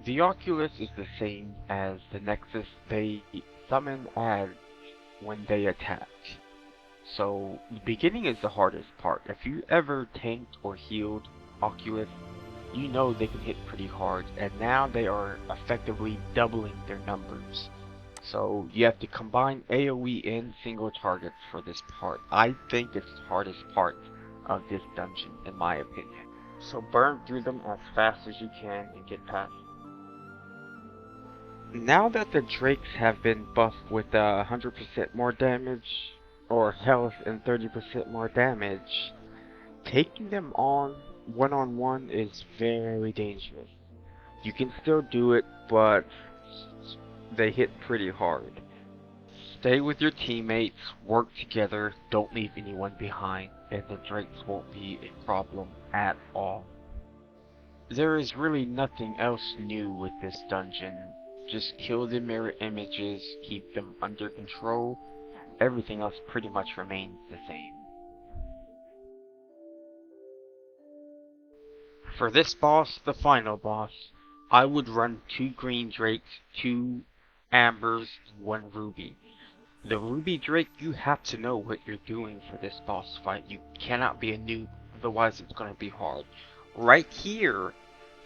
The Oculus is the same as the Nexus. They summon ads when they attack. So the beginning is the hardest part. If you ever tanked or healed Oculus, you know they can hit pretty hard, and now they are effectively doubling their numbers. So you have to combine AoE and single targets for this part. I think it's the hardest part of this dungeon, in my opinion. So burn through them as fast as you can and get past. Now that the Drakes have been buffed with 100% more damage, or health and 30% more damage, taking them on one-on-one is very dangerous. You can still do it, but they hit pretty hard. Stay with your teammates, work together, don't leave anyone behind, and the Drakes won't be a problem at all. There is really nothing else new with this dungeon. Just kill the mirror images, keep them under control. Everything else pretty much remains the same. For this boss, the final boss, I would run 2 green drakes, 2 ambers, and 1 ruby. The ruby drake, you have to know what you're doing for this boss fight. You cannot be a noob, otherwise it's going to be hard. Right here,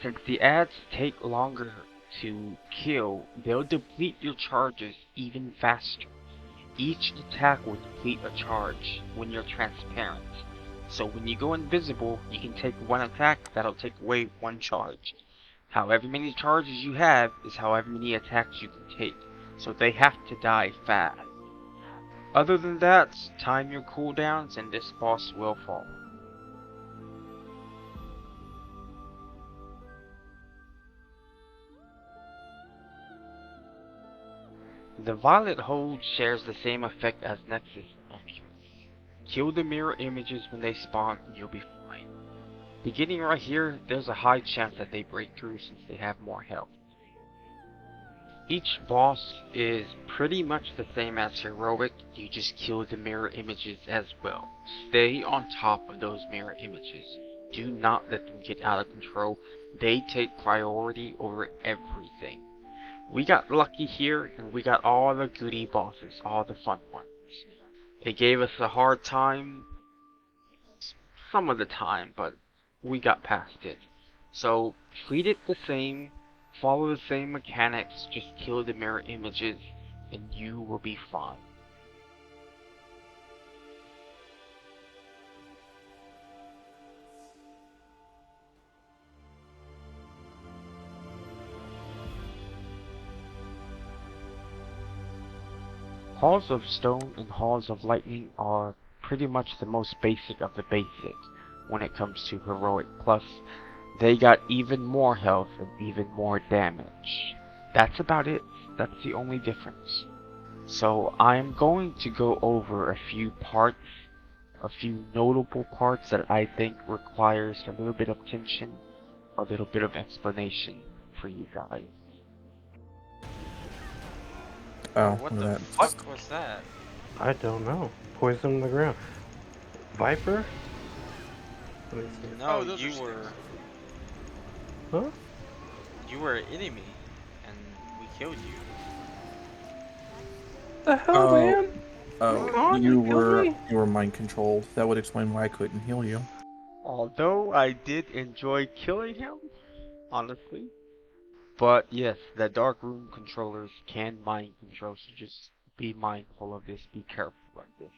since the ads take longer to kill, they'll deplete your charges even faster. Each attack will deplete a charge when you're transparent. So when you go invisible, you can take 1 attack, that'll take away 1 charge. However many charges you have is however many attacks you can take. So they have to die fast. Other than that, time your cooldowns and this boss will fall. The violet hold shares the same effect as Nexus Oculus. Kill the mirror images when they spawn and you'll be fine. Beginning right here, there's a high chance that they break through since they have more health. Each boss is pretty much the same as Heroic, you just kill the mirror images as well. Stay on top of those mirror images. Do not let them get out of control. They take priority over everything. We got lucky here, and we got all the goody bosses, all the fun ones. It gave us a hard time, some of the time, but we got past it. So, treat it the same, follow the same mechanics, just kill the mirror images, and you will be fine. Halls of Stone and Halls of Lightning are pretty much the most basic of the basic when it comes to Heroic. Plus, they got even more health and even more damage. That's about it. That's the only difference. So I'm going to go over a few parts, a few notable parts that I think requires a little bit of attention, a little bit of explanation for you guys. Oh, What the that. fuck was that? I don't know. Poison on the ground. Viper? Let me see. No, those you are were Huh? you were an enemy, and we killed you. The hell, Oh, man? oh, Come on, you killed me? were mind controlled. That would explain why I couldn't heal you. Although I did enjoy killing him, honestly. But yes, the dark room controllers can mind control, so just be mindful of this, be careful of this.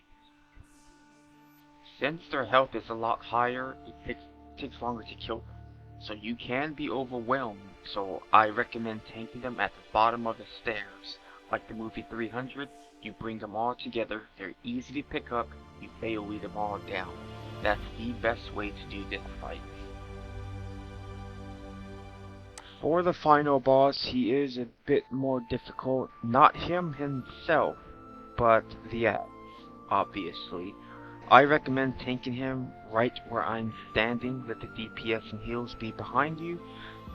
Since their health is a lot higher, it takes longer to kill them. So you can be overwhelmed, so I recommend tanking them at the bottom of the stairs. Like the movie 300, you bring them all together, they're easy to pick up, you AoE them all down. That's the best way to do this fight. For the final boss, he is a bit more difficult. Not him himself, but the ads, obviously. I recommend tanking him right where I'm standing. Let the DPS and heals be behind you.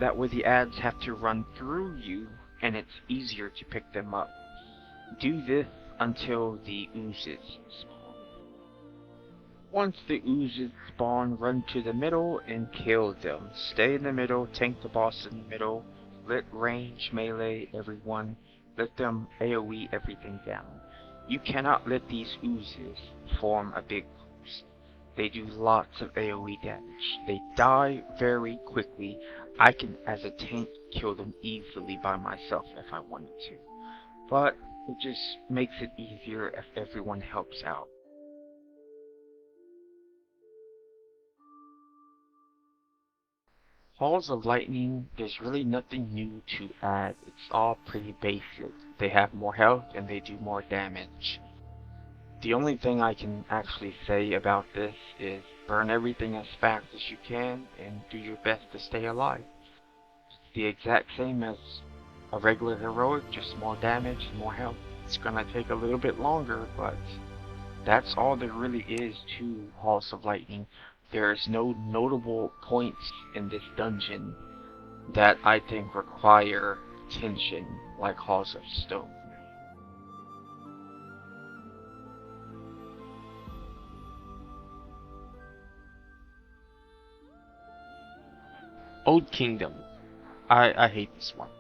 That way the ads have to run through you, and it's easier to pick them up. Do this until the oozes spawn. Once the oozes spawn, run to the middle and kill them. Stay in the middle, tank the boss in the middle, Let range melee everyone. Let them AoE everything down. You cannot let these oozes form a big ooze. They do lots of AoE damage. They die very quickly. I can, as a tank, kill them easily by myself if I wanted to. But it just makes it easier if everyone helps out. Halls of Lightning, there's really nothing new to add. It's all pretty basic. They have more health and they do more damage. The only thing I can actually say about this is burn everything as fast as you can and do your best to stay alive. It's the exact same as a regular heroic, just more damage and more health. It's gonna take a little bit longer, but that's all there really is to Halls of Lightning. There's no notable points in this dungeon that I think require attention like Halls of Stone. Old Kingdom. I hate this one.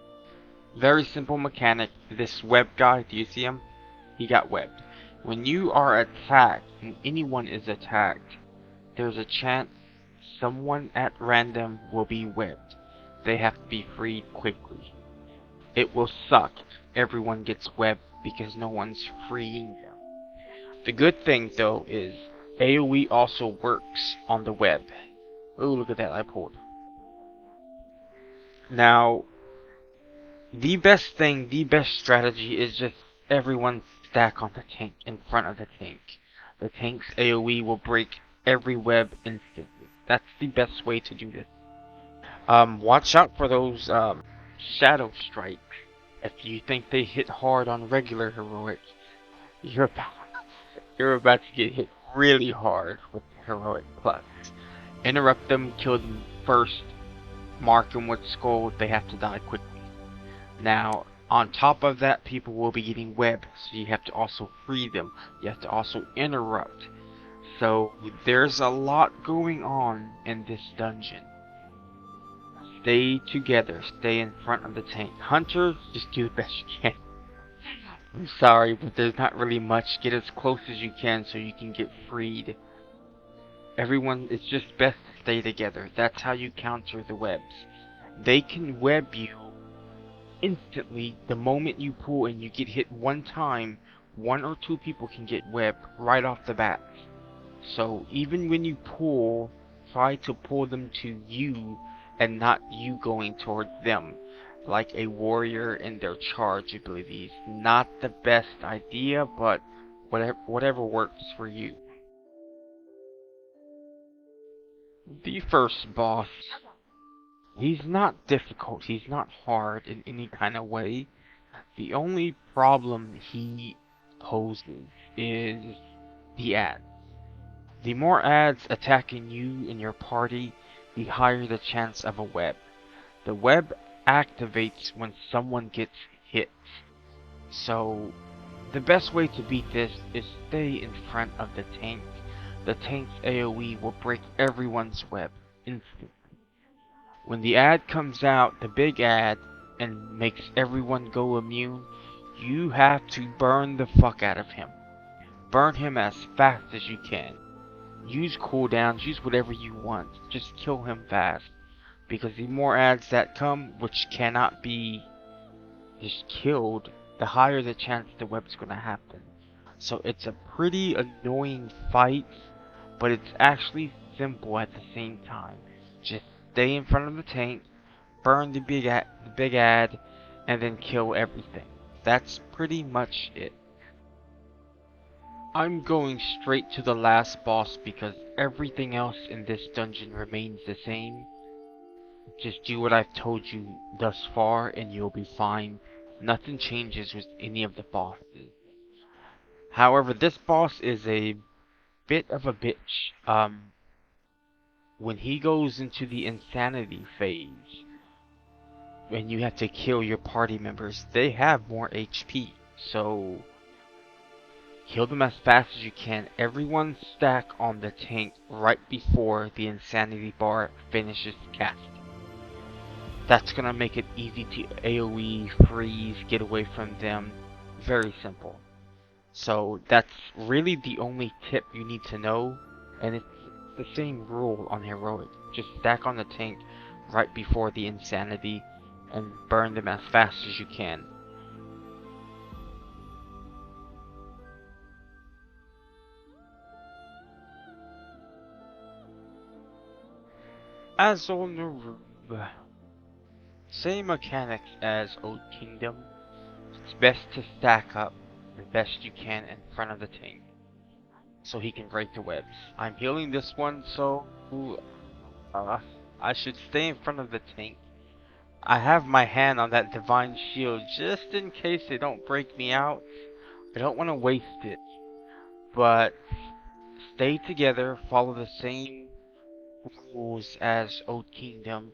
Very simple mechanic. This web guy, do you see him? He got webbed. When you are attacked, and anyone is attacked, there's a chance someone at random will be webbed. They have to be freed quickly. It will suck if everyone gets webbed because no one's freeing them. The good thing though is AoE also works on the web. Oh, look at that, I pulled. Now, the best strategy is just everyone stack on the tank in front of the tank. The tank's AoE will break every web instantly. That's the best way to do this. Watch out for those shadow strikes. If you think they hit hard on regular heroic, you're about to get hit really hard with heroic plus. Interrupt them, kill them first, mark them with skull. They have to die quickly. Now, on top of that, people will be getting webbed, so you have to also free them. You have to also interrupt. So there's a lot going on in this dungeon. Stay together, stay in front of the tank. Hunter, just do the best you can. I'm sorry, but there's not really much. Get as close as you can so you can get freed. Everyone, it's just best to stay together. That's how you counter the webs. They can web you instantly the moment you pull, and you get hit one time. 1 or 2 people can get webbed right off the bat. So even when you pull, try to pull them to you and not you going toward them, like a warrior in their charge abilities. Not the best idea, but whatever works for you. The first boss, he's not difficult, he's not hard in any kind of way. The only problem he poses is the ads. The more ads attacking you and your party, the higher the chance of a web. The web activates when someone gets hit. So, the best way to beat this is stay in front of the tank. The tank's AoE will break everyone's web instantly. When the ad comes out, the big ad, and makes everyone go immune, you have to burn the fuck out of him. Burn him as fast as you can. Use cooldowns, use whatever you want. Just kill him fast. Because the more ads that come, which cannot be just killed, the higher the chance the web's gonna happen. So it's a pretty annoying fight, but it's actually simple at the same time. Just stay in front of the tank, burn the big ad, and then kill everything. That's pretty much it. I'm going straight to the last boss because everything else in this dungeon remains the same. Just do what I've told you thus far and you'll be fine. Nothing changes with any of the bosses. However, this boss is a bit of a bitch. When he goes into the insanity phase, when you have to kill your party members, they have more HP. So kill them as fast as you can. Everyone stack on the tank right before the insanity bar finishes casting. That's gonna make it easy to AoE, freeze, get away from them. Very simple. So that's really the only tip you need to know, and it's the same rule on Heroic. Just stack on the tank right before the Insanity and burn them as fast as you can. Azjol Nerub. Same mechanics as Old Kingdom. It's best to stack up the best you can in front of the tank, so he can break the webs. I'm healing this one, so I should stay in front of the tank. I have my hand on that divine shield just in case they don't break me out. I don't want to waste it, but stay together, follow the same rules as Old Kingdom.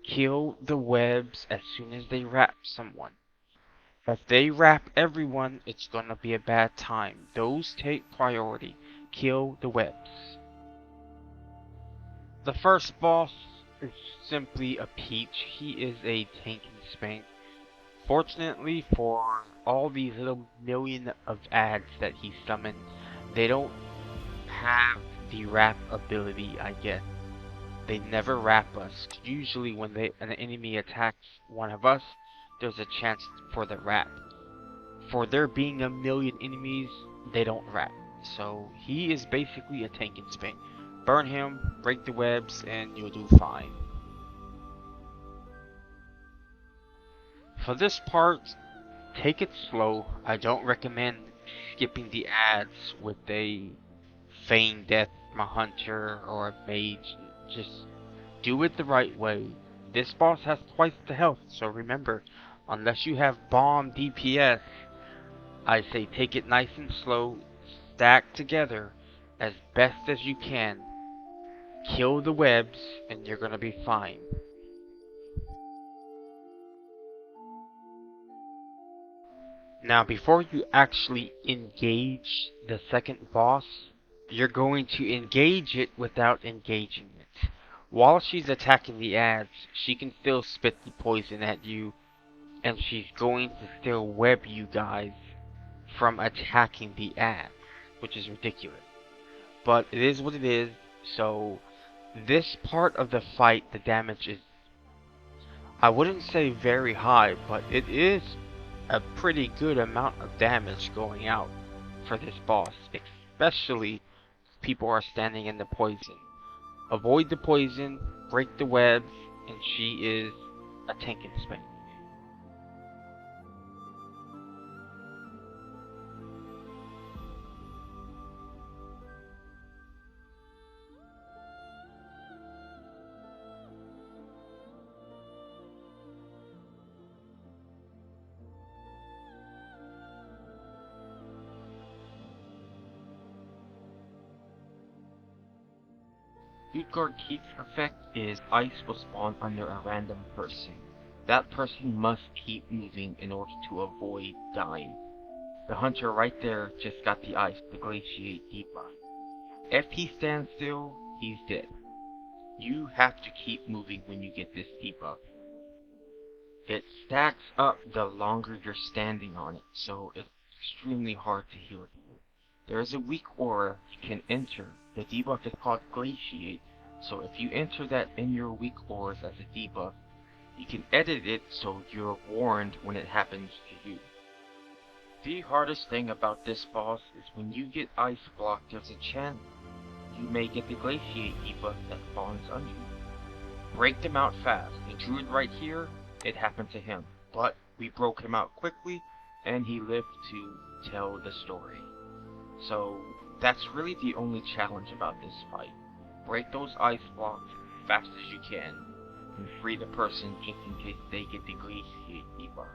Kill the webs as soon as they wrap someone. If they wrap everyone, it's gonna be a bad time. Those take priority. Kill the webs. The first boss is simply a peach. He is a tank and spank. Fortunately for all these little million of ads that he summoned, they don't have the wrap ability, I guess. They never wrap us. Usually when an enemy attacks one of us, there's a chance for the wrap. For there being a million enemies, they don't wrap. So he is basically a tank and spank. Burn him, break the webs, and you'll do fine. For this part, take it slow. I don't recommend skipping the ads with a feigned death from a hunter or a mage. Just do it the right way. This boss has twice the health, so remember, unless you have bomb DPS, I say take it nice and slow, stack together as best as you can, kill the webs, and you're gonna be fine. Now before you actually engage the second boss, you're going to engage it without engaging it. While she's attacking the ads, she can still spit the poison at you, and she's going to still web you guys from attacking the ads, which is ridiculous. But it is what it is, so this part of the fight, the damage is, I wouldn't say very high, but it is a pretty good amount of damage going out for this boss, especially if people are standing in the poison. Avoid the poison, break the webs, and she is a tank and spank. Utgarde Keep's effect is ice will spawn under a random person. That person must keep moving in order to avoid dying. The hunter right there just got the ice, the glaciate debuff. If he stands still, he's dead. You have to keep moving when you get this debuff. It stacks up the longer you're standing on it, so it's extremely hard to heal it. There is a weak aura you can enter. The debuff is called Glaciate, so if you enter that in your weak auras as a debuff, you can edit it so you're warned when it happens to you. The hardest thing about this boss is when you get ice blocked, there's a chance you may get the Glaciate debuff that spawns under you. Break them out fast. The druid right here, it happened to him, but we broke him out quickly and he lived to tell the story. So that's really the only challenge about this fight. Break those ice blocks as fast as you can and free the person just in case they get the Glaciate debuff.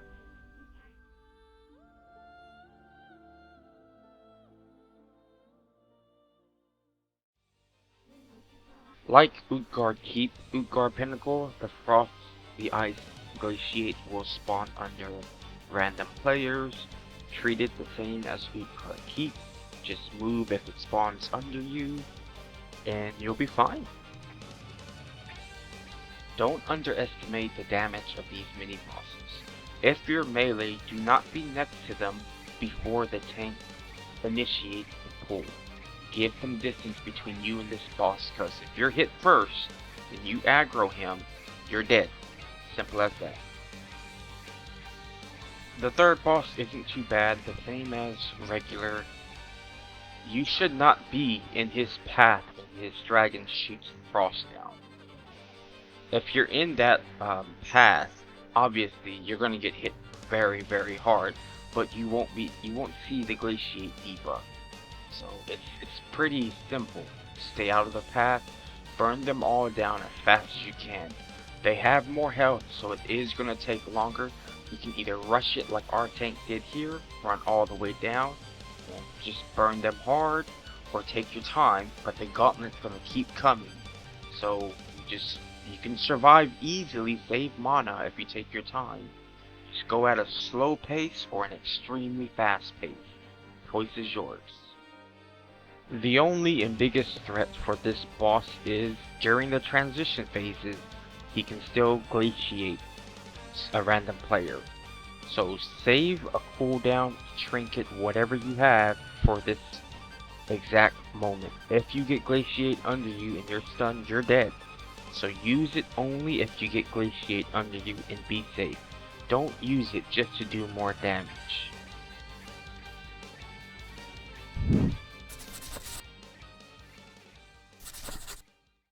Like Utgarde Keep, Utgarde Pinnacle, the frost, the ice, glaciate will spawn under random players. Treat it the same as Utgarde Keep. Just move if it spawns under you, and you'll be fine. Don't underestimate the damage of these mini bosses. If you're melee, do not be next to them before the tank initiates the pull. Give some distance between you and this boss, because if you're hit first and you aggro him, you're dead. Simple as that. The third boss isn't too bad, the same as regular. You should not be in his path when his dragon shoots the frost down. If you're in that path, obviously you're gonna get hit very hard, but you won't see the glaciate debuff. So it's pretty simple. Stay out of the path, burn them all down as fast as you can. They have more health, so it is gonna take longer. You can either rush it like our tank did here, run all the way down, and just burn them hard, or take your time, but the gauntlet's gonna keep coming. So you can survive easily, save mana if you take your time. Just go at a slow pace or an extremely fast pace. Choice is yours. The only and biggest threat for this boss is, during the transition phases, he can still glaciate a random player. So save a cooldown, trinket, whatever you have for this exact moment. If you get glaciate under you and you're stunned, you're dead. So use it only if you get glaciate under you and be safe. Don't use it just to do more damage.